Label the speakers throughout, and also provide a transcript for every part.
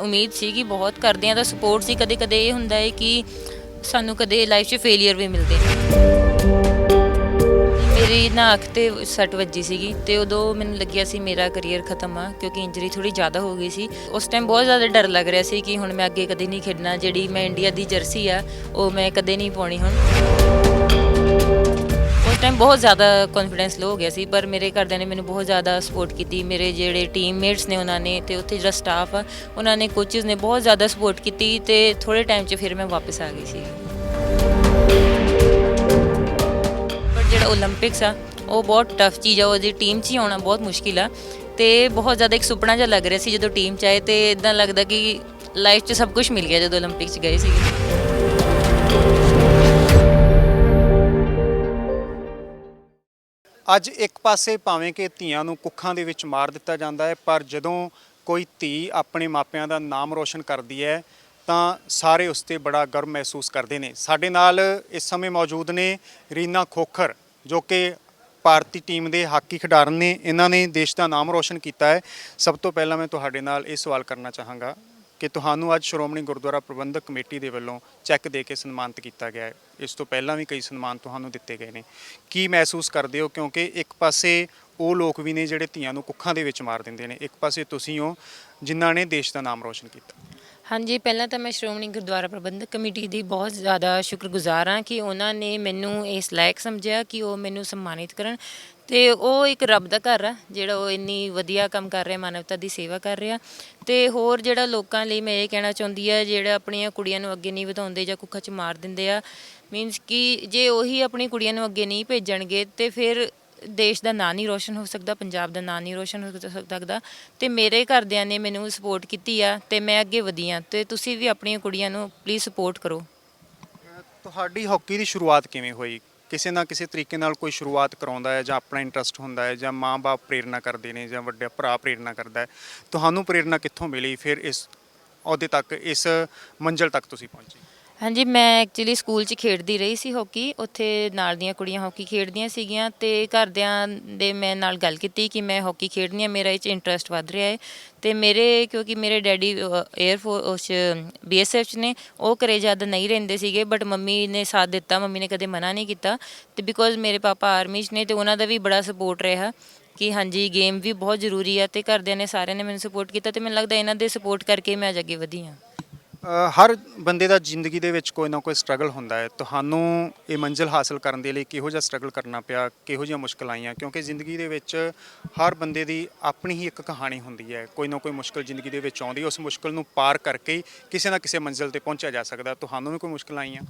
Speaker 1: ਉਮੀਦ ਸੀ ਕਿ ਬਹੁਤ ਕਰਦੇ ਹਾਂ ਤਾਂ ਸਪੋਰਟ ਸੀ। ਕਦੇ ਕਦੇ ਇਹ ਹੁੰਦਾ ਹੈ ਕਿ ਸਾਨੂੰ ਕਦੇ ਲਾਈਫ 'ਚ ਫੇਲੀਅਰ ਵੀ ਮਿਲਦੇ ਨੇ। ਮੇਰੀ ਨਾ ਅੱਖ 'ਤੇ ਸੱਟ ਵੱਜੀ ਸੀਗੀ ਅਤੇ ਉਦੋਂ ਮੈਨੂੰ ਲੱਗਿਆ ਸੀ ਮੇਰਾ ਕਰੀਅਰ ਖਤਮ ਆ, ਕਿਉਂਕਿ ਇੰਜਰੀ ਥੋੜ੍ਹੀ ਜ਼ਿਆਦਾ ਹੋ ਗਈ ਸੀ। ਉਸ ਟਾਈਮ ਬਹੁਤ ਜ਼ਿਆਦਾ ਡਰ ਲੱਗ ਰਿਹਾ ਸੀ ਕਿ ਹੁਣ ਮੈਂ ਅੱਗੇ ਕਦੇ ਨਹੀਂ ਖੇਡਣਾ। ਜਿਹੜੀ ਮੈਂ ਇੰਡੀਆ ਦੀ ਜਰਸੀ ਆ ਉਹ ਮੈਂ ਕਦੇ ਨਹੀਂ ਪਾਉਣੀ ਹੁਣ। ਉਸ ਟਾਈਮ ਬਹੁਤ ਜ਼ਿਆਦਾ ਕੌਨਫੀਡੈਂਸ ਲੋ ਹੋ ਗਿਆ ਸੀ, ਪਰ ਮੇਰੇ ਘਰਦਿਆਂ ਨੇ ਮੈਨੂੰ ਬਹੁਤ ਜ਼ਿਆਦਾ ਸਪੋਰਟ ਕੀਤੀ। ਮੇਰੇ ਜਿਹੜੇ ਟੀਮਮੇਟਸ ਨੇ ਉਹਨਾਂ ਨੇ, ਅਤੇ ਉੱਥੇ ਜਿਹੜਾ ਸਟਾਫ ਆ ਉਹਨਾਂ ਨੇ, ਕੋਚਿਸ ਨੇ ਬਹੁਤ ਜ਼ਿਆਦਾ ਸਪੋਰਟ ਕੀਤੀ ਅਤੇ ਥੋੜ੍ਹੇ ਟਾਈਮ 'ਚ ਫਿਰ ਮੈਂ ਵਾਪਸ ਆ ਗਈ ਸੀ। ਪਰ ਜਿਹੜਾ ਓਲੰਪਿਕਸ ਆ ਉਹ ਬਹੁਤ ਟਫ ਚੀਜ਼ ਆ। ਉਹਦੀ ਟੀਮ 'ਚ ਹੀ ਆਉਣਾ ਬਹੁਤ ਮੁਸ਼ਕਿਲ ਆ ਅਤੇ ਬਹੁਤ ਜ਼ਿਆਦਾ ਇੱਕ ਸੁਪਨਾ ਜਿਹਾ ਲੱਗ ਰਿਹਾ ਸੀ ਜਦੋਂ ਟੀਮ 'ਚ ਆਏ, ਅਤੇ ਇੱਦਾਂ ਲੱਗਦਾ ਕਿ ਲਾਈਫ 'ਚ ਸਭ ਕੁਛ ਮਿਲ ਗਿਆ ਜਦੋਂ ਓਲੰਪਿਕਸ 'ਚ ਗਏ ਸੀਗੇ।
Speaker 2: ਅੱਜ ਇੱਕ ਪਾਸੇ ਭਾਵੇਂ ਕਿ ਧੀਆਂ ਨੂੰ ਕੁੱਖਾਂ ਦੇ ਵਿੱਚ ਮਾਰ ਦਿੱਤਾ ਜਾਂਦਾ ਹੈ, ਪਰ ਜਦੋਂ ਕੋਈ ਧੀ ਆਪਣੇ ਮਾਪਿਆਂ ਦਾ ਨਾਮ ਰੋਸ਼ਨ ਕਰਦੀ ਹੈ ਤਾਂ ਸਾਰੇ ਉਸ 'ਤੇ ਬੜਾ ਗਰਵ ਮਹਿਸੂਸ ਕਰਦੇ ਨੇ। ਸਾਡੇ ਨਾਲ ਇਸ ਸਮੇਂ ਮੌਜੂਦ ਨੇ ਰੀਨਾ ਖੋਖਰ, ਜੋ ਕਿ ਭਾਰਤੀ ਟੀਮ ਦੇ ਹਾਕੀ ਖਿਡਾਰਨ ਨੇ। ਇਹਨਾਂ ਨੇ ਦੇਸ਼ ਦਾ ਨਾਮ ਰੋਸ਼ਨ ਕੀਤਾ ਹੈ। ਸਭ ਤੋਂ ਪਹਿਲਾਂ ਮੈਂ ਤੁਹਾਡੇ ਨਾਲ ਇਹ ਸਵਾਲ ਕਰਨਾ ਚਾਹਾਂਗਾ ਕਿ ਤੁਹਾਨੂੰ ਅੱਜ ਸ਼੍ਰੋਮਣੀ ਗੁਰਦੁਆਰਾ ਪ੍ਰਬੰਧਕ ਕਮੇਟੀ ਦੇ ਵੱਲੋਂ ਚੈੱਕ ਦੇ ਕੇ ਸਨਮਾਨਿਤ ਕੀਤਾ ਗਿਆ ਹੈ। ਇਸ ਤੋਂ ਪਹਿਲਾਂ ਵੀ ਕਈ ਸਨਮਾਨ ਤੁਹਾਨੂੰ ਦਿੱਤੇ ਗਏ ਨੇ। ਕੀ ਮਹਿਸੂਸ ਕਰਦੇ ਹੋ? ਕਿਉਂਕਿ ਇੱਕ ਪਾਸੇ ਉਹ ਲੋਕ ਵੀ ਨੇ ਜਿਹੜੇ ਧੀਆਂ ਨੂੰ ਕੁੱਖਾਂ ਦੇ ਵਿੱਚ ਮਾਰ ਦਿੰਦੇ ਨੇ, ਇੱਕ ਪਾਸੇ ਤੁਸੀਂ ਹੋ ਜਿਨ੍ਹਾਂ ਨੇ ਦੇਸ਼ ਦਾ ਨਾਮ ਰੋਸ਼ਨ ਕੀਤਾ।
Speaker 1: ਹਾਂਜੀ, ਪਹਿਲਾਂ ਤਾਂ ਮੈਂ ਸ਼੍ਰੋਮਣੀ ਗੁਰਦੁਆਰਾ ਪ੍ਰਬੰਧਕ ਕਮੇਟੀ ਦੀ ਬਹੁਤ ਜ਼ਿਆਦਾ ਸ਼ੁਕਰਗੁਜ਼ਾਰ ਹਾਂ ਕਿ ਉਹਨਾਂ ਨੇ ਮੈਨੂੰ ਇਸ ਲਾਇਕ ਸਮਝਿਆ ਕਿ ਉਹ ਮੈਨੂੰ ਸਨਮਾਨਿਤ ਕਰਨ। ਅਤੇ ਉਹ ਇੱਕ ਰੱਬ ਦਾ ਘਰ ਆ ਜਿਹੜਾ ਉਹ ਇੰਨੀ ਵਧੀਆ ਕੰਮ ਕਰ ਰਿਹਾ, ਮਾਨਵਤਾ ਦੀ ਸੇਵਾ ਕਰ ਰਿਹਾ। ਅਤੇ ਹੋਰ ਜਿਹੜਾ ਲੋਕਾਂ ਲਈ ਮੈਂ ਇਹ ਕਹਿਣਾ ਚਾਹੁੰਦੀ ਆ, ਜਿਹੜਾ ਆਪਣੀਆਂ ਕੁੜੀਆਂ ਨੂੰ ਅੱਗੇ ਨਹੀਂ ਵਧਾਉਂਦੇ ਜਾਂ ਕੁੱਖਾਂ 'ਚ ਮਾਰ ਦਿੰਦੇ ਆ, ਮੀਨਸ ਕਿ ਜੇ ਉਹੀ ਆਪਣੀ ਕੁੜੀਆਂ ਨੂੰ ਅੱਗੇ ਨਹੀਂ ਭੇਜਣਗੇ ਅਤੇ ਫਿਰ ਦੇਸ਼ ਦਾ ਨਾਂ ਨਹੀਂ ਰੋਸ਼ਨ ਹੋ ਸਕਦਾ, ਪੰਜਾਬ ਦਾ ਨਾਂ ਨਹੀਂ ਰੋਸ਼ਨ ਹੋ ਸਕਦਾ। ਅਤੇ ਮੇਰੇ ਘਰਦਿਆਂ ਨੇ ਮੈਨੂੰ ਸਪੋਰਟ ਕੀਤੀ ਆ ਅਤੇ ਮੈਂ ਅੱਗੇ ਵਧੀ ਹਾਂ। ਅਤੇ ਤੁਸੀਂ ਵੀ ਆਪਣੀਆਂ ਕੁੜੀਆਂ ਨੂੰ ਪਲੀਜ਼ ਸਪੋਰਟ ਕਰੋ।
Speaker 2: ਤੁਹਾਡੀ ਹਾਕੀ ਦੀ ਸ਼ੁਰੂਆਤ ਕਿਵੇਂ ਹੋਈ? ਕਿਸੇ ਨਾ ਕਿਸੇ ਤਰੀਕੇ ਨਾਲ ਕੋਈ ਸ਼ੁਰੂਆਤ ਕਰਾਉਂਦਾ ਹੈ, ਜਾਂ ਆਪਣਾ ਇੰਟਰਸਟ ਹੁੰਦਾ ਹੈ, ਜਾਂ ਮਾਂ-ਬਾਪ ਪ੍ਰੇਰਨਾ ਕਰਦੇ ਨੇ, ਜਾਂ ਵੱਡਾ ਭਰਾ ਪ੍ਰੇਰਨਾ ਕਰਦਾ ਹੈ? ਤੁਹਾਨੂੰ ਪ੍ਰੇਰਨਾ ਕਿੱਥੋਂ ਮਿਲੀ ਫਿਰ ਇਸ ਅਹੁਦੇ ਤੱਕ, ਇਸ ਮੰਜ਼ਿਲ ਤੱਕ ਤੁਸੀਂ ਪਹੁੰਚੇ?
Speaker 1: ਹਾਂਜੀ, ਮੈਂ ਐਕਚੁਅਲੀ ਸਕੂਲ 'ਚ ਖੇਡਦੀ ਰਹੀ ਸੀ ਹਾਕੀ। ਉੱਥੇ ਨਾਲ ਦੀਆਂ ਕੁੜੀਆਂ ਹਾਕੀ ਖੇਡਦੀਆਂ ਸੀਗੀਆਂ ਅਤੇ ਘਰਦਿਆਂ ਦੇ ਮੈਂ ਨਾਲ ਗੱਲ ਕੀਤੀ ਕਿ ਮੈਂ ਹਾਕੀ ਖੇਡਣੀ ਆ, ਮੇਰਾ ਇਹ 'ਚ ਇੰਟਰਸਟ ਵੱਧ ਰਿਹਾ ਹੈ। ਅਤੇ ਕਿਉਂਕਿ ਮੇਰੇ ਡੈਡੀ ਏਅਰਫੋਰਸ 'ਚ BSF 'ਚ ਨੇ, ਉਹ ਘਰੇ ਜ਼ਿਆਦਾ ਨਹੀਂ ਰਹਿੰਦੇ ਸੀਗੇ, ਬਟ ਮੰਮੀ ਨੇ ਸਾਥ ਦਿੱਤਾ। ਮੰਮੀ ਨੇ ਕਦੇ ਮਨਾ ਨਹੀਂ ਕੀਤਾ, ਅਤੇ ਬਿਕੋਜ਼ ਮੇਰੇ ਪਾਪਾ ਆਰਮੀ 'ਚ ਨੇ ਅਤੇ ਉਹਨਾਂ ਦਾ ਵੀ ਬੜਾ ਸਪੋਰਟ ਰਿਹਾ ਕਿ ਹਾਂਜੀ ਗੇਮ ਵੀ ਬਹੁਤ ਜ਼ਰੂਰੀ ਆ। ਅਤੇ ਘਰਦਿਆਂ ਨੇ ਸਾਰਿਆਂ ਨੇ ਮੈਨੂੰ ਸਪੋਰਟ ਕੀਤਾ ਅਤੇ ਮੈਨੂੰ ਲੱਗਦਾ ਇਹਨਾਂ ਦੇ ਸਪੋਰਟ ਕਰਕੇ ਮੈਂ ਅੱਜ ਅੱਗੇ ਵਧੀ ਹਾਂ।
Speaker 2: ਹਰ ਬੰਦੇ ਦਾ ਜ਼ਿੰਦਗੀ ਦੇ ਵਿੱਚ ਕੋਈ ਨਾ ਕੋਈ ਸਟਰਗਲ ਹੁੰਦਾ ਹੈ। ਤੁਹਾਨੂੰ ਇਹ ਮੰਜ਼ਿਲ ਹਾਸਲ ਕਰਨ ਦੇ ਲਈ ਕਿਹੋ ਜਿਹਾ ਸਟਰਗਲ ਕਰਨਾ ਪਿਆ, ਕਿਹੋ ਜਿਹੀਆਂ ਮੁਸ਼ਕਲਾਂ ਆਈਆਂ? ਕਿਉਂਕਿ ਜ਼ਿੰਦਗੀ ਦੇ ਵਿੱਚ ਹਰ ਬੰਦੇ ਦੀ ਆਪਣੀ ਹੀ ਇੱਕ ਕਹਾਣੀ ਹੁੰਦੀ ਹੈ। ਕੋਈ ਨਾ ਕੋਈ ਮੁਸ਼ਕਲ ਜ਼ਿੰਦਗੀ ਦੇ ਵਿੱਚ ਆਉਂਦੀ, ਉਸ ਮੁਸ਼ਕਲ ਨੂੰ ਪਾਰ ਕਰਕੇ ਹੀ ਕਿਸੇ ਨਾ ਕਿਸੇ ਮੰਜ਼ਿਲ 'ਤੇ ਪਹੁੰਚਿਆ ਜਾ ਸਕਦਾ। ਤੁਹਾਨੂੰ ਵੀ ਕੋਈ ਮੁਸ਼ਕਲਾਂ ਆਈਆਂ?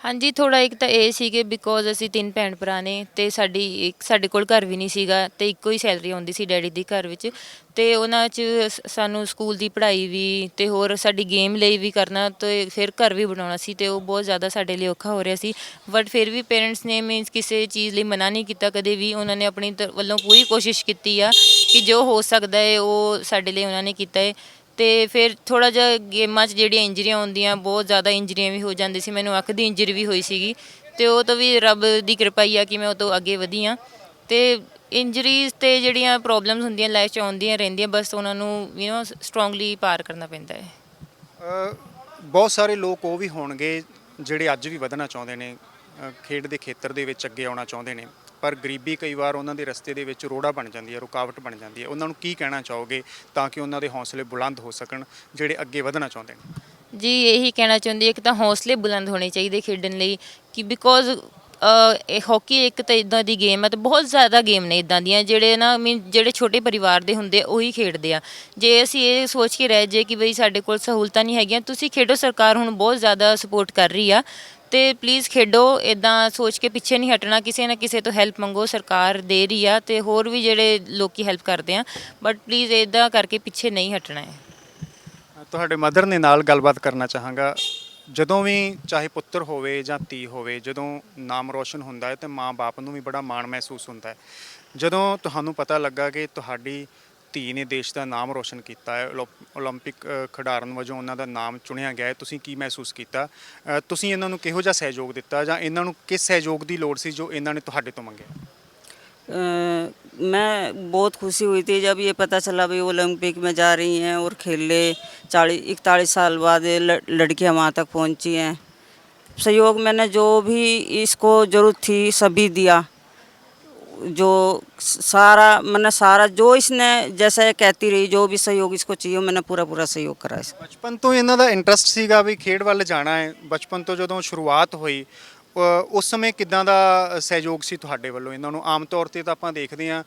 Speaker 1: ਹਾਂਜੀ, ਥੋੜ੍ਹਾ ਇੱਕ ਤਾਂ ਇਹ ਸੀ ਕਿ ਬਿਕੋਜ਼ ਅਸੀਂ 3 ਭੈਣ ਭਰਾ ਨੇ ਅਤੇ ਸਾਡੇ ਕੋਲ ਘਰ ਵੀ ਨਹੀਂ ਸੀਗਾ, ਅਤੇ ਇੱਕੋ ਹੀ ਸੈਲਰੀ ਆਉਂਦੀ ਸੀ ਡੈਡੀ ਦੀ ਘਰ ਵਿੱਚ। ਅਤੇ ਉਹਨਾਂ 'ਚ ਸਾਨੂੰ ਸਕੂਲ ਦੀ ਪੜ੍ਹਾਈ ਵੀ ਅਤੇ ਹੋਰ ਸਾਡੀ ਗੇਮ ਲਈ ਵੀ ਕਰਨਾ, ਅਤੇ ਫਿਰ ਘਰ ਵੀ ਬਣਾਉਣਾ ਸੀ, ਅਤੇ ਉਹ ਬਹੁਤ ਜ਼ਿਆਦਾ ਸਾਡੇ ਲਈ ਔਖਾ ਹੋ ਰਿਹਾ ਸੀ। ਬਟ ਫਿਰ ਵੀ ਪੇਰੈਂਟਸ ਨੇ ਮੀਨਸ ਕਿਸੇ ਚੀਜ਼ ਲਈ ਮਨਾ ਨਹੀਂ ਕੀਤਾ ਕਦੇ ਵੀ। ਉਹਨਾਂ ਨੇ ਆਪਣੀ ਵੱਲੋਂ ਪੂਰੀ ਕੋਸ਼ਿਸ਼ ਕੀਤੀ ਆ ਕਿ ਜੋ ਹੋ ਸਕਦਾ ਹੈ ਉਹ ਸਾਡੇ ਲਈ ਉਹਨਾਂ ਨੇ ਕੀਤਾ ਹੈ। ਅਤੇ ਫਿਰ ਥੋੜ੍ਹਾ ਜਿਹਾ ਗੇਮਾਂ 'ਚ ਜਿਹੜੀਆਂ ਇੰਜਰੀਆਂ ਹੁੰਦੀਆਂ, ਬਹੁਤ ਜ਼ਿਆਦਾ ਇੰਜਰੀਆਂ ਵੀ ਹੋ ਜਾਂਦੀ ਸੀ। ਮੈਨੂੰ ਅੱਖ ਦੀ ਇੰਜਰੀ ਵੀ ਹੋਈ ਸੀਗੀ, ਅਤੇ ਉਹ ਤੋਂ ਵੀ ਰੱਬ ਦੀ ਕਿਰਪਾ ਹੀ ਆ ਕਿ ਮੈਂ ਉਹ ਤੋਂ ਅੱਗੇ ਵਧੀ ਹਾਂ। ਅਤੇ ਇੰਜਰੀਜ਼ ਅਤੇ ਜਿਹੜੀਆਂ ਪ੍ਰੋਬਲਮਸ ਹੁੰਦੀਆਂ ਲਾਈਫ 'ਚ ਆਉਂਦੀਆਂ ਰਹਿੰਦੀਆਂ, ਬਸ ਉਹਨਾਂ ਨੂੰ ਸਟਰੋਂਗਲੀ ਪਾਰ ਕਰਨਾ ਪੈਂਦਾ ਹੈ।
Speaker 2: ਬਹੁਤ ਸਾਰੇ ਲੋਕ ਉਹ ਵੀ ਹੋਣਗੇ ਜਿਹੜੇ ਅੱਜ ਵੀ ਵਧਣਾ ਚਾਹੁੰਦੇ ਨੇ, ਖੇਡ ਦੇ ਖੇਤਰ ਦੇ ਵਿੱਚ ਅੱਗੇ ਆਉਣਾ ਚਾਹੁੰਦੇ ਨੇ, ਪਰ ਗਰੀਬੀ ਕਈ ਵਾਰ ਉਹਨਾਂ ਦੇ ਰਸਤੇ ਦੇ ਵਿੱਚ ਰੋੜਾ ਬਣ ਜਾਂਦੀ ਹੈ, ਰੁਕਾਵਟ ਬਣ ਜਾਂਦੀ ਹੈ। ਉਹਨਾਂ ਨੂੰ ਕੀ ਕਹਿਣਾ ਚਾਹੋਗੇ ਤਾਂ ਕਿ ਉਹਨਾਂ ਦੇ ਹੌਸਲੇ ਬੁਲੰਦ ਹੋ ਸਕਣ, ਜਿਹੜੇ ਅੱਗੇ ਵਧਣਾ ਚਾਹੁੰਦੇ ਨੇ?
Speaker 1: ਜੀ, ਇਹੀ ਕਹਿਣਾ ਚਾਹੁੰਦੀ ਇੱਕ ਤਾਂ ਹੌਸਲੇ ਬੁਲੰਦ ਹੋਣੇ ਚਾਹੀਦੇ ਖੇਡਣ ਲਈ, ਕਿ ਬਿਕੋਜ਼ ਇਹ ਹਾਕੀ ਇੱਕ ਤਾਂ ਇੱਦਾਂ ਦੀ ਗੇਮ ਹੈ, ਅਤੇ ਬਹੁਤ ਜ਼ਿਆਦਾ ਗੇਮ ਨੇ ਇੱਦਾਂ ਦੀਆਂ ਜਿਹੜੇ ਜਿਹੜੇ ਛੋਟੇ ਪਰਿਵਾਰ ਦੇ ਹੁੰਦੇ ਉਹੀ ਖੇਡਦੇ ਆ। ਜੇ ਅਸੀਂ ਇਹ ਸੋਚ ਕੇ ਰਹਿ ਜਾਈਏ ਕਿ ਬਈ ਸਾਡੇ ਕੋਲ ਸਹੂਲਤਾਂ ਨਹੀਂ ਹੈਗੀਆਂ, ਤੁਸੀਂ ਖੇਡੋ, ਸਰਕਾਰ ਹੁਣ ਬਹੁਤ ਜ਼ਿਆਦਾ ਸਪੋਰਟ ਕਰ ਰਹੀ ਆ, ਅਤੇ ਪਲੀਜ਼ ਖੇਡੋ। ਇੱਦਾਂ ਸੋਚ ਕੇ ਪਿੱਛੇ ਨਹੀਂ ਹਟਣਾ, ਕਿਸੇ ਨਾ ਕਿਸੇ ਤੋਂ ਹੈਲਪ ਮੰਗੋ, ਸਰਕਾਰ ਦੇ ਰਹੀ ਆ, ਅਤੇ ਹੋਰ ਵੀ ਜਿਹੜੇ ਲੋਕ ਹੈਲਪ ਕਰਦੇ ਆ, ਬਟ ਪਲੀਜ਼ ਇੱਦਾਂ ਕਰਕੇ ਪਿੱਛੇ ਨਹੀਂ ਹਟਣਾ ਹੈ।
Speaker 2: ਤੁਹਾਡੇ ਮਦਰ ਨੇ ਨਾਲ ਗੱਲਬਾਤ ਕਰਨਾ ਚਾਹਾਂਗਾ। ਜਦੋਂ ਵੀ ਚਾਹੇ ਪੁੱਤਰ ਹੋਵੇ ਜਾਂ ਧੀ ਹੋਵੇ, ਜਦੋਂ ਨਾਮ ਰੋਸ਼ਨ ਹੁੰਦਾ ਹੈ ਤਾਂ ਮਾਂ-ਬਾਪ ਨੂੰ ਵੀ ਬੜਾ ਮਾਣ ਮਹਿਸੂਸ ਹੁੰਦਾ ਹੈ। ਜਦੋਂ ਤੁਹਾਨੂੰ ਪਤਾ ਲੱਗਾ ਕਿ ਤੁਹਾਡੀ ਧੀ ਨੇ ਦੇਸ਼ ਦਾ ਨਾਮ ਰੋਸ਼ਨ ਕੀਤਾ ਹੈ, ਓਲੰਪਿਕ ਖਿਡਾਰਨ ਵਜੋਂ ਉਹਨਾਂ ਦਾ ਨਾਮ ਚੁਣਿਆ ਗਿਆ ਹੈ, ਤੁਸੀਂ ਕੀ ਮਹਿਸੂਸ ਕੀਤਾ? ਤੁਸੀਂ ਇਹਨਾਂ ਨੂੰ ਕਿਹੋ ਜਿਹਾ ਸਹਿਯੋਗ ਦਿੱਤਾ, ਜਾਂ ਇਹਨਾਂ ਨੂੰ ਕਿਸ ਸਹਿਯੋਗ ਦੀ ਲੋੜ ਸੀ ਜੋ ਇਹਨਾਂ ਨੇ ਤੁਹਾਡੇ ਤੋਂ ਮੰਗਿਆ?
Speaker 3: मैं बहुत खुशी हुई थी जब ये पता चला भाई ओलंपिक में जा रही हैं और खेल ले 41 साल बाद ये लड़कियां वहाँ तक पहुँची हैं। सहयोग मैंने जो भी इसको ज़रूरत थी सभी दिया। जो सारा मैंने सारा जो इसने जैसा ये कहती रही जो भी सहयोग इसको चाहिए मैंने पूरा पूरा सहयोग करा इसको।
Speaker 2: ਬਚਪਨ ਤੋਂ ਇਹਨਾਂ ਦਾ ਇੰਟਰਸਟ ਸੀਗਾ ਵੀ ਖੇਡ ਵੱਲ ਜਾਣਾ ਹੈ? ਬਚਪਨ ਤੋਂ ਜਦੋਂ ਸ਼ੁਰੂਆਤ ਹੋਈ ਉਸ ਸਮੇਂ ਕਿੱਦਾਂ ਦਾ ਸਹਿਯੋਗ ਸੀ ਤੁਹਾਡੇ ਵੱਲੋਂ ਇਹਨਾਂ ਨੂੰ? ਆਮ ਤੌਰ ਤੇ ਤਾਂ ਆਪਾਂ ਦੇਖਦੇ ਹਾਂ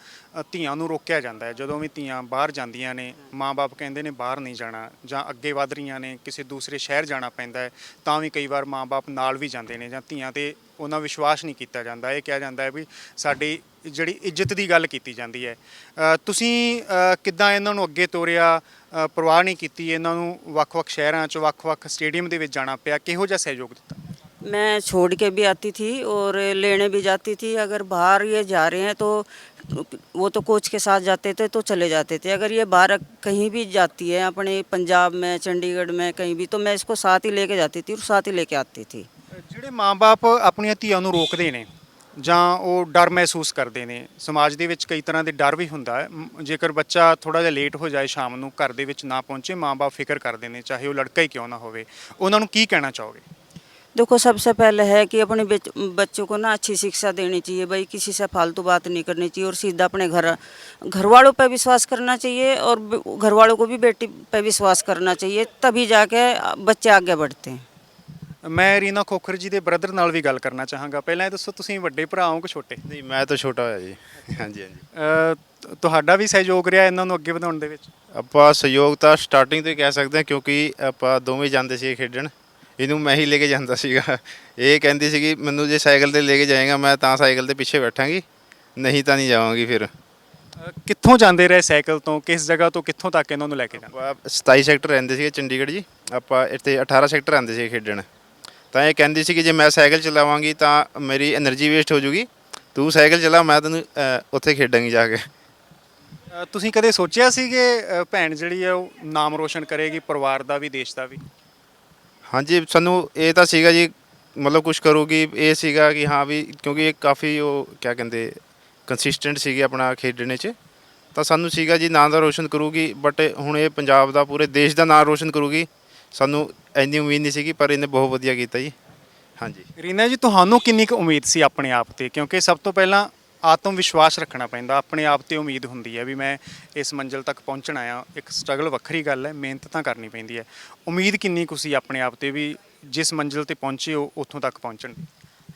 Speaker 2: ਧੀਆਂ ਨੂੰ ਰੋਕਿਆ ਜਾਂਦਾ ਹੈ ਜਦੋਂ ਵੀ ਧੀਆਂ ਬਾਹਰ ਜਾਂਦੀਆਂ ਨੇ, ਮਾਂ-ਬਾਪ ਕਹਿੰਦੇ ਨੇ ਬਾਹਰ ਨਹੀਂ ਜਾਣਾ, ਜਾਂ ਅੱਗੇ ਵਧ ਰਹੀਆਂ ਨੇ ਕਿਸੇ ਦੂਸਰੇ ਸ਼ਹਿਰ ਜਾਣਾ ਪੈਂਦਾ ਹੈ ਤਾਂ ਵੀ ਕਈ ਵਾਰ ਮਾਂ-ਬਾਪ ਨਾਲ ਵੀ ਜਾਂਦੇ ਨੇ, ਜਾਂ ਧੀਆਂ ਤੇ ਉਹਨਾਂ ਵਿਸ਼ਵਾਸ ਨਹੀਂ ਕੀਤਾ ਜਾਂਦਾ। ਇਹ ਕਿਹਾ ਜਾਂਦਾ ਹੈ ਵੀ ਸਾਡੀ ਜਿਹੜੀ ਇੱਜ਼ਤ ਦੀ ਗੱਲ ਕੀਤੀ ਜਾਂਦੀ ਹੈ। ਤੁਸੀਂ ਕਿੱਦਾਂ ਇਹਨਾਂ ਨੂੰ ਅੱਗੇ ਤੋਰਿਆ? ਪਰਵਾਹ ਨਹੀਂ ਕੀਤੀ, ਇਹਨਾਂ ਨੂੰ ਵੱਖ-ਵੱਖ ਸ਼ਹਿਰਾਂ 'ਚ ਵੱਖ-ਵੱਖ ਸਟੇਡੀਅਮ ਦੇ ਵਿੱਚ ਜਾਣਾ ਪਿਆ, ਕਿਹੋ ਜਿਹਾ ਸਹਿਯੋਗ ਦਿੱਤਾ?
Speaker 3: मैं छोड़ के भी आती थी और लेने भी जाती थी। अगर बाहर ये जा रहे हैं तो वो तो कोच के साथ जाते थे तो चले जाते थे। अगर ये बाहर कहीं भी जाती है अपने पंजाब में चंडीगढ़ में कहीं भी तो मैं इसको साथ ही लेके जाती थी और साथ ही लेके आती थी।
Speaker 2: ਜਿਹੜੇ ਮਾਂ-ਬਾਪ ਆਪਣੀਆਂ ਧੀਆਂ ਨੂੰ ਰੋਕਦੇ ਨੇ ਜਾਂ ਉਹ ਡਰ ਮਹਿਸੂਸ ਕਰਦੇ ਨੇ, ਸਮਾਜ ਦੇ ਵਿੱਚ ਕਈ ਤਰ੍ਹਾਂ ਦੇ ਡਰ ਵੀ ਹੁੰਦਾ ਹੈ। ਜੇਕਰ ਬੱਚਾ ਥੋੜਾ ਜਿਹਾ ਲੇਟ ਹੋ ਜਾਏ, ਸ਼ਾਮ ਨੂੰ ਘਰ ਦੇ ਵਿੱਚ ਨਾ ਪਹੁੰਚੇ, ਮਾਂ-ਬਾਪ ਫਿਕਰ ਕਰਦੇ ਨੇ, ਚਾਹੇ ਉਹ ਲੜਕਾ ਹੀ ਕਿਉਂ ਨਾ ਹੋਵੇ, ਉਹਨਾਂ ਨੂੰ ਕੀ ਕਹਿਣਾ ਚਾਹੋਗੇ?
Speaker 3: देखो सबसे पहले है कि अपने बच्चों को ना अच्छी शिक्षा देनी चाहिए भाई, किसी से फालतू बात नहीं करनी चाहिए और सीधा अपने घर वालों पे विश्वास करना चाहिए और घर वालों को भी बेटी पे विश्वास करना चाहिए, तभी जाके बच्चे आगे बढ़ते हैं।
Speaker 2: ਮੈਂ ਰੀਨਾ ਖੋਖਰ ਜੀ ਦੇ ਬ੍ਰਦਰ ਨਾਲ ਵੀ ਗੱਲ ਕਰਨਾ ਚਾਹਾਂਗਾ। ਪਹਿਲਾਂ ਇਹ ਦੱਸੋ, ਤੁਸੀਂ ਵੱਡੇ ਭਰਾ ਹੋ ਕਿ ਛੋਟੇ?
Speaker 4: ਨਹੀਂ, ਮੈਂ ਤਾਂ ਛੋਟਾ ਹੋਇਆ ਜੀ। ਹਾਂਜੀ ਹਾਂਜੀ।
Speaker 2: ਤੁਹਾਡਾ ਵੀ ਸਹਿਯੋਗ ਰਿਹਾ ਇਹਨਾਂ ਨੂੰ ਅੱਗੇ ਵਧਾਉਣ ਦੇ ਵਿੱਚ?
Speaker 4: ਆਪਾਂ ਸਹਿਯੋਗ ਤਾਂ ਸਟਾਰਟਿੰਗ ਤੋਂ ਹੀ ਕਹਿ ਸਕਦੇ ਹਾਂ ਕਿਉਂਕਿ ਆਪਾਂ ਦੋਵੇਂ ਜਾਂਦੇ ਸੀ ਖੇਡਣ। ਇਹਨੂੰ ਮੈਂ ਹੀ ਲੈ ਕੇ ਜਾਂਦਾ ਸੀਗਾ। ਇਹ ਕਹਿੰਦੀ ਸੀਗੀ ਮੈਨੂੰ ਜੇ ਸਾਈਕਲ 'ਤੇ ਲੈ ਕੇ ਜਾਏਗਾ ਮੈਂ ਤਾਂ ਸਾਈਕਲ 'ਤੇ ਪਿੱਛੇ ਬੈਠਾਂਗੀ, ਨਹੀਂ ਤਾਂ ਨਹੀਂ ਜਾਵਾਂਗੀ। ਫਿਰ
Speaker 2: ਕਿੱਥੋਂ ਜਾਂਦੇ ਰਹੇ ਸਾਈਕਲ ਤੋਂ? ਕਿਸ ਜਗ੍ਹਾ ਤੋਂ ਕਿੱਥੋਂ ਤੱਕ ਇਹਨਾਂ ਨੂੰ ਲੈ ਕੇ ਜਾਂਦੇ?
Speaker 4: ਆਪਾਂ 27 ਸੈਕਟਰ ਰਹਿੰਦੇ ਸੀਗੇ ਚੰਡੀਗੜ੍ਹ ਜੀ। ਆਪਾਂ ਇੱਥੇ 18 ਸੈਕਟਰ ਆਉਂਦੇ ਸੀ ਖੇਡਣ। ਤਾਂ ਇਹ ਕਹਿੰਦੀ ਸੀ ਕਿ ਜੇ ਮੈਂ ਸਾਈਕਲ ਚਲਾਵਾਂਗੀ ਤਾਂ ਮੇਰੀ એનર્ਜੀ ਵੇਸਟ ਹੋ ਜੂਗੀ, ਤੂੰ ਸਾਈਕਲ ਚਲਾ, ਮੈਂ ਤੈਨੂੰ ਉੱਥੇ ਖੇਡਾਂਗੀ ਜਾ ਕੇ।
Speaker 2: ਤੁਸੀਂ ਕਦੇ ਸੋਚਿਆ ਸੀ ਕਿ ਭੈਣ ਜਿਹੜੀ ਹੈ ਉਹ ਨਾਮ ਰੋਸ਼ਨ ਕਰੇਗੀ, ਪਰਿਵਾਰ ਦਾ ਵੀ ਦੇਸ਼ ਦਾ ਵੀ?
Speaker 4: ਹਾਂਜੀ, ਸਾਨੂੰ ਇਹ ਤਾਂ ਸੀਗਾ ਜੀ, ਮਤਲਬ ਕੁਛ ਕਰੂਗੀ ਇਹ ਸੀਗਾ ਕਿ ਹਾਂ ਵੀ, ਕਿਉਂਕਿ ਇਹ ਕਾਫੀ ਉਹ ਕਿਆ ਕਹਿੰਦੇ ਕੰਸਿਸਟੈਂਟ ਸੀਗੀ ਆਪਣਾ ਖੇਡਣੇ 'ਚ, ਤਾਂ ਸਾਨੂੰ ਸੀਗਾ ਜੀ ਨਾਂ ਦਾ ਰੋਸ਼ਨ ਕਰੂਗੀ। ਬਟ ਹੁਣ ਇਹ ਪੰਜਾਬ ਦਾ ਪੂਰੇ ਦੇਸ਼ ਦਾ ਨਾਂ ਰੋਸ਼ਨ ਕਰੂਗੀ, ਸਾਨੂੰ ਇੰਨੀ ਉਮੀਦ ਨਹੀਂ ਸੀਗੀ, ਪਰ ਇਹਨੇ ਬਹੁਤ ਵਧੀਆ ਕੀਤਾ ਜੀ। ਹਾਂਜੀ
Speaker 2: ਰੀਨਾ ਜੀ, ਤੁਹਾਨੂੰ ਕਿੰਨੀ ਕੁ ਉਮੀਦ ਸੀ ਆਪਣੇ ਆਪ ਤੇ? ਕਿਉਂਕਿ ਸਭ ਤੋਂ ਪਹਿਲਾਂ ਆਤਮ ਵਿਸ਼ਵਾਸ ਰੱਖਣਾ ਪੈਂਦਾ, ਆਪਣੇ ਆਪ ਤੇ ਉਮੀਦ ਹੁੰਦੀ ਹੈ ਵੀ ਮੈਂ ਇਸ ਮੰਜ਼ਿਲ ਤੱਕ ਪਹੁੰਚਣਾ ਆ। ਇੱਕ ਸਟਰਗਲ ਵੱਖਰੀ ਗੱਲ ਹੈ, ਮਿਹਨਤ ਤਾਂ ਕਰਨੀ ਪੈਂਦੀ ਹੈ। ਉਮੀਦ ਕਿੰਨੀ ਕੁ ਸੀ ਆਪਣੇ ਆਪ ਤੇ ਵੀ ਜਿਸ ਮੰਜ਼ਿਲ ਤੇ ਪਹੁੰਚੇ ਹੋ ਉੱਥੋਂ ਤੱਕ ਪਹੁੰਚਣ ਦੀ?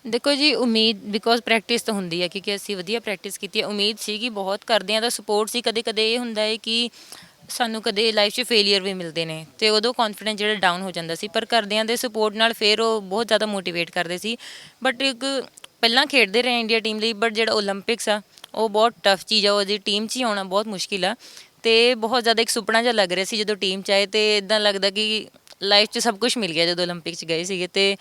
Speaker 1: ਦੇਖੋ ਜੀ, ਉਮੀਦ ਬਿਕੋਜ਼ ਪ੍ਰੈਕਟਿਸ ਤਾਂ ਹੁੰਦੀ ਹੈ, ਕਿਉਂਕਿ ਅਸੀਂ ਵਧੀਆ ਪ੍ਰੈਕਟਿਸ ਕੀਤੀ ਹੈ। ਉਮੀਦ ਸੀਗੀ ਬਹੁਤ, ਘਰਦਿਆਂ ਦਾ ਸਪੋਰਟ ਸੀ। ਕਦੇ ਕਦੇ ਇਹ ਹੁੰਦਾ ਹੈ ਕਿ ਸਾਨੂੰ ਕਦੇ ਲਾਈਫ 'ਚ ਫੇਲੀਅਰ ਵੀ ਮਿਲਦੇ ਨੇ ਅਤੇ ਉਦੋਂ ਕੌਨਫੀਡੈਂਸ ਜਿਹੜਾ ਡਾਊਨ ਹੋ ਜਾਂਦਾ ਸੀ, ਪਰ ਘਰਦਿਆਂ ਦੇ ਸਪੋਰਟ ਨਾਲ ਫਿਰ ਉਹ ਬਹੁਤ ਜ਼ਿਆਦਾ ਮੋਟੀਵੇਟ ਕਰਦੇ ਸੀ। ਬਟ ਇੱਕ ਪਹਿਲਾਂ ਖੇਡਦੇ ਰਹੇ ਇੰਡੀਆ ਟੀਮ ਲਈ, ਬਟ ਜਿਹੜਾ ਓਲੰਪਿਕਸ ਆ ਉਹ ਬਹੁਤ ਟਫ ਚੀਜ਼ ਆ, ਉਹਦੀ ਟੀਮ 'ਚ ਹੀ ਆਉਣਾ ਬਹੁਤ ਮੁਸ਼ਕਿਲ ਆ। ਅਤੇ ਬਹੁਤ ਜ਼ਿਆਦਾ ਇੱਕ ਸੁਪਨਾ ਜਿਹਾ ਲੱਗ ਰਿਹਾ ਸੀ ਜਦੋਂ ਟੀਮ 'ਚ ਆਏ, ਅਤੇ ਇੱਦਾਂ ਲੱਗਦਾ ਕਿ ਲਾਈਫ 'ਚ ਸਭ ਕੁਛ ਮਿਲ ਗਿਆ ਜਦੋਂ ਓਲੰਪਿਕ 'ਚ ਗਏ ਸੀਗੇ। ਅਤੇ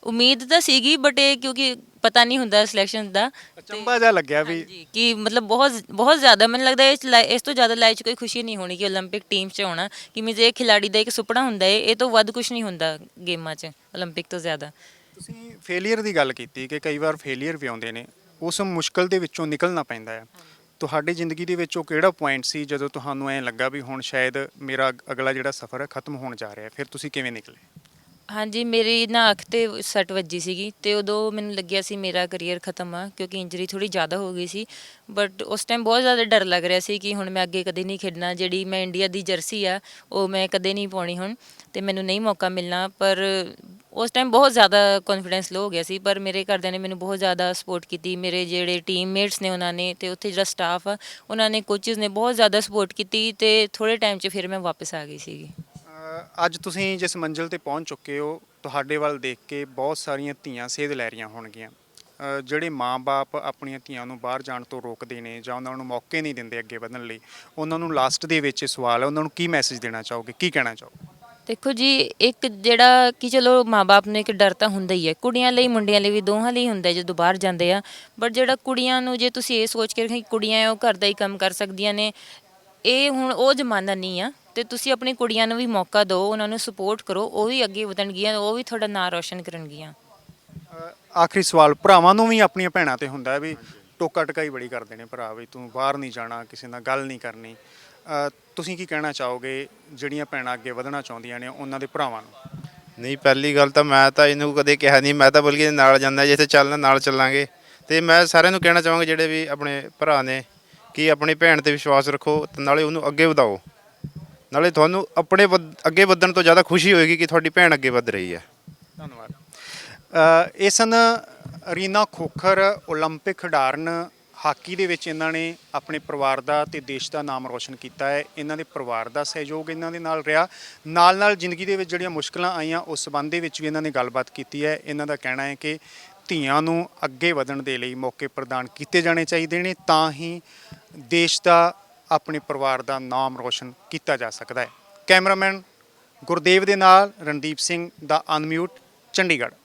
Speaker 1: ਉਮੀਦ ਤਾਂ ਸੀਗੀ, ਬਟ ਇਹ ਕਿਉਂਕਿ ਪਤਾ ਨਹੀਂ ਹੁੰਦਾ ਸਿਲੈਕਸ਼ਨ ਦਾ,
Speaker 2: ਅਚੰਭਾ ਜਿਹਾ ਲੱਗਿਆ ਵੀ
Speaker 1: ਹਾਂਜੀ, ਕਿ ਮਤਲਬ ਬਹੁਤ ਬਹੁਤ ਜ਼ਿਆਦਾ ਮੈਨੂੰ ਲੱਗਦਾ ਇਸ ਤੋਂ ਜ਼ਿਆਦਾ ਲਾਈਫ 'ਚ ਕੋਈ ਖੁਸ਼ੀ ਨਹੀਂ ਹੋਣੀ ਕਿ ਓਲੰਪਿਕ ਟੀਮ 'ਚ ਆਉਣਾ, ਕਿ ਮੀਨਜ਼ ਇਹ ਖਿਲਾੜੀ ਦਾ ਇੱਕ ਸੁਪਨਾ ਹੁੰਦਾ ਹੈ, ਇਹ ਤੋਂ ਵੱਧ ਕੁਛ ਨਹੀਂ ਹੁੰਦਾ ਗੇਮਾਂ 'ਚ ਓਲੰਪਿਕ ਤੋਂ ਜ਼ਿਆਦਾ।
Speaker 2: ਤੁਸੀਂ ਫੇਲੀਅਰ ਦੀ ਗੱਲ ਕੀਤੀ ਕਿ ਕਈ ਵਾਰ ਫੇਲੀਅਰ ਵੀ ਆਉਂਦੇ ਨੇ, ਉਸ ਮੁਸ਼ਕਲ ਦੇ ਵਿੱਚੋਂ ਨਿਕਲਣਾ ਪੈਂਦਾ ਹੈ। ਤੁਹਾਡੀ ਜ਼ਿੰਦਗੀ ਦੇ ਵਿੱਚ ਉਹ ਕਿਹੜਾ ਪੁਆਇੰਟ ਸੀ ਜਦੋਂ ਤੁਹਾਨੂੰ ਐਂ ਲੱਗਾ ਵੀ ਹੁਣ ਸ਼ਾਇਦ ਮੇਰਾ ਅਗਲਾ ਜਿਹੜਾ ਸਫ਼ਰ ਹੈ ਖਤਮ ਹੋਣ ਜਾ ਰਿਹਾ? ਫਿਰ ਤੁਸੀਂ ਕਿਵੇਂ ਨਿਕਲੇ?
Speaker 1: ਹਾਂਜੀ, ਮੇਰੀ ਨਾ ਅੱਖ 'ਤੇ ਸੱਟ ਵੱਜੀ ਸੀਗੀ ਅਤੇ ਉਦੋਂ ਮੈਨੂੰ ਲੱਗਿਆ ਸੀ ਮੇਰਾ ਕਰੀਅਰ ਖਤਮ ਆ, ਕਿਉਂਕਿ ਇੰਜਰੀ ਥੋੜ੍ਹੀ ਜ਼ਿਆਦਾ ਹੋ ਗਈ ਸੀ। ਬਟ ਉਸ ਟਾਈਮ ਬਹੁਤ ਜ਼ਿਆਦਾ ਡਰ ਲੱਗ ਰਿਹਾ ਸੀ ਕਿ ਹੁਣ ਮੈਂ ਅੱਗੇ ਕਦੇ ਨਹੀਂ ਖੇਡਣਾ, ਜਿਹੜੀ ਮੈਂ ਇੰਡੀਆ ਦੀ ਜਰਸੀ ਆ ਉਹ ਮੈਂ ਕਦੇ ਨਹੀਂ ਪਾਉਣੀ ਹੁਣ, ਅਤੇ ਮੈਨੂੰ ਨਹੀਂ ਮੌਕਾ ਮਿਲਣਾ। ਪਰ ਉਸ ਟਾਈਮ ਬਹੁਤ ਜ਼ਿਆਦਾ ਕੌਨਫੀਡੈਂਸ ਲੋ ਹੋ ਗਿਆ ਸੀ, ਪਰ ਮੇਰੇ ਘਰਦਿਆਂ ਨੇ ਮੈਨੂੰ ਬਹੁਤ ਜ਼ਿਆਦਾ ਸਪੋਰਟ ਕੀਤੀ। ਮੇਰੇ ਜਿਹੜੇ ਟੀਮਮੇਟਸ ਨੇ ਉਹਨਾਂ ਨੇ, ਅਤੇ ਉੱਥੇ ਜਿਹੜਾ ਸਟਾਫ ਆ ਉਹਨਾਂ ਨੇ, ਕੋਚਿਸ ਨੇ ਬਹੁਤ ਜ਼ਿਆਦਾ ਸਪੋਰਟ ਕੀਤੀ, ਅਤੇ ਥੋੜ੍ਹੇ ਟਾਈਮ 'ਚ ਫਿਰ ਮੈਂ ਵਾਪਸ ਆ ਗਈ ਸੀਗੀ।
Speaker 2: ਅੱਜ ਤੁਸੀਂ ਜਿਸ ਮੰਜ਼ਿਲ ਤੇ ਪਹੁੰਚ ਚੁੱਕੇ ਹੋ, ਤੁਹਾਡੇ ਵੱਲ ਦੇਖ ਕੇ ਬਹੁਤ ਸਾਰੀਆਂ ਧੀਆਂ ਸੇਧ ਲੈ ਰਹੀਆਂ ਹੋਣਗੀਆਂ। ਜਿਹੜੇ ਮਾਂ-ਬਾਪ ਆਪਣੀਆਂ ਧੀਆਂ ਨੂੰ ਬਾਹਰ ਜਾਣ ਤੋਂ ਰੋਕਦੇ ਨੇ ਜਾਂ ਉਹਨਾਂ ਨੂੰ ਮੌਕੇ ਨਹੀਂ ਦਿੰਦੇ ਅੱਗੇ ਵਧਣ ਲਈ, ਉਹਨਾਂ ਨੂੰ ਲਾਸਟ ਦੇ ਵਿੱਚ ਇਹ ਸਵਾਲ ਹੈ, ਉਹਨਾਂ ਨੂੰ ਕੀ ਮੈਸੇਜ ਦੇਣਾ ਚਾਹੋਗੇ, ਕੀ ਕਹਿਣਾ ਚਾਹੋਗੇ?
Speaker 1: ਦੇਖੋ ਜੀ, ਇੱਕ ਜਿਹੜਾ ਕਿ ਚਲੋ ਮਾਂ-ਬਾਪ ਨੂੰ ਇੱਕ ਡਰ ਤਾਂ ਹੁੰਦਾ ਹੀ ਹੈ, ਕੁੜੀਆਂ ਲਈ ਮੁੰਡਿਆਂ ਲਈ ਵੀ, ਦੋਹਾਂ ਲਈ ਹੁੰਦਾ ਜਦੋਂ ਬਾਹਰ ਜਾਂਦੇ ਆ। ਬਟ ਜਿਹੜਾ ਕੁੜੀਆਂ ਨੂੰ, ਜੇ ਤੁਸੀਂ ਇਹ ਸੋਚ ਕੇ ਰੱਖੋ ਕਿ ਕੁੜੀਆਂ ਉਹ ਘਰ ਦਾ ਹੀ ਕੰਮ ਕਰ ਸਕਦੀਆਂ ਨੇ, ਇਹ ਹੁਣ ਉਹ ਜ਼ਮਾਨਾ ਨਹੀਂ ਆ। ਅਤੇ ਤੁਸੀਂ ਆਪਣੀ ਕੁੜੀਆਂ ਨੂੰ ਵੀ ਮੌਕਾ ਦਿਓ, ਉਹਨਾਂ ਨੂੰ ਸਪੋਰਟ ਕਰੋ, ਉਹ ਵੀ ਅੱਗੇ ਵਧਣਗੀਆਂ, ਉਹ ਵੀ ਤੁਹਾਡਾ ਨਾਂ ਰੋਸ਼ਨ ਕਰਨਗੀਆਂ।
Speaker 2: ਆਖਰੀ ਸਵਾਲ, ਭਰਾਵਾਂ ਨੂੰ ਵੀ ਆਪਣੀਆਂ ਭੈਣਾਂ ਤੇ ਹੁੰਦਾ ਹੈ ਵੀ ਟੋਕਾ ਟਕਾਈ ਬੜੀ ਕਰਦੇ ਨੇ ਭਰਾ, ਵੀ ਤੂੰ ਬਾਹਰ ਨਹੀਂ ਜਾਣਾ, ਕਿਸੇ ਨਾਲ ਗੱਲ ਨਹੀਂ ਕਰਨੀ। ਤੁਸੀਂ ਕੀ ਕਹਿਣਾ ਚਾਹੋਗੇ ਜਿਹੜੀਆਂ ਭੈਣਾਂ ਅੱਗੇ ਵਧਣਾ ਚਾਹੁੰਦੀਆਂ ਨੇ ਉਹਨਾਂ ਦੇ ਭਰਾਵਾਂ ਨੂੰ?
Speaker 4: ਨਹੀਂ, ਪਹਿਲੀ ਗੱਲ ਤਾਂ ਮੈਂ ਤਾਂ ਇਹਨੂੰ ਕਦੇ ਕਿਹਾ ਨਹੀਂ, ਮੈਂ ਤਾਂ ਬਲਕਿ ਨਾਲ ਜਾਂਦਾ, ਜਿੱਥੇ ਚੱਲਣਾ ਨਾਲ ਚੱਲਾਂਗੇ। ਅਤੇ ਮੈਂ ਸਾਰਿਆਂ ਨੂੰ ਕਹਿਣਾ ਚਾਹਾਂਗਾ ਜਿਹੜੇ ਵੀ ਆਪਣੇ ਭਰਾ ਨੇ ਕਿ ਆਪਣੀ ਭੈਣ 'ਤੇ ਵਿਸ਼ਵਾਸ ਰੱਖੋ ਤੇ ਨਾਲੇ ਉਹਨੂੰ ਅੱਗੇ ਵਧਾਓ। ਨਾਲੇ ਤੁਹਾਨੂੰ ਆਪਣੇ ਅੱਗੇ ਵਧਣ ਤੋਂ ਜ਼ਿਆਦਾ ਖੁਸ਼ੀ ਹੋਏਗੀ ਕਿ ਤੁਹਾਡੀ ਭੈਣ ਅੱਗੇ ਵਧ ਰਹੀ ਹੈ।
Speaker 2: ਧੰਨਵਾਦ। ਇਹ ਸਨ ਰੀਨਾ ਖੋਖਰ, ਓਲੰਪਿਕ ਖਿਡਾਰਨ। ਹਾਕੀ ਦੇ ਵਿੱਚ ਇਹਨਾਂ ਨੇ ਆਪਣੇ ਪਰਿਵਾਰ ਦਾ ਤੇ ਦੇਸ਼ ਦਾ ਨਾਮ ਰੋਸ਼ਨ ਕੀਤਾ ਹੈ। ਇਹਨਾਂ ਦੇ ਪਰਿਵਾਰ ਦਾ ਸਹਿਯੋਗ ਇਹਨਾਂ ਦੇ ਨਾਲ ਰਿਹਾ। ਨਾਲ ਜ਼ਿੰਦਗੀ ਦੇ ਵਿੱਚ ਜਿਹੜੀਆਂ ਮੁਸ਼ਕਲਾਂ ਆਈਆਂ ਉਸ ਸੰਬੰਧ ਦੇ ਵਿੱਚ ਵੀ ਇਹਨਾਂ ਨੇ ਗੱਲਬਾਤ ਕੀਤੀ ਹੈ। ਇਹਨਾਂ ਦਾ ਕਹਿਣਾ ਹੈ ਕਿ ਧੀਆਂ ਨੂੰ ਅੱਗੇ ਵਧਣ ਦੇ ਲਈ ਮੌਕੇ ਪ੍ਰਦਾਨ ਕੀਤੇ ਜਾਣੇ ਚਾਹੀਦੇ ਨੇ, ਤਾਂ ਹੀ ਦੇਸ਼ ਦਾ, ਆਪਣੇ ਪਰਿਵਾਰ ਦਾ ਨਾਮ ਰੋਸ਼ਨ ਕੀਤਾ ਜਾ ਸਕਦਾ ਹੈ। ਕੈਮਰਾਮੈਨ ਗੁਰਦੇਵ ਦੇ ਨਾਲ ਰਣਦੀਪ ਸਿੰਘ ਦਾ ਅਨਮਿਊਟ, ਚੰਡੀਗੜ੍ਹ।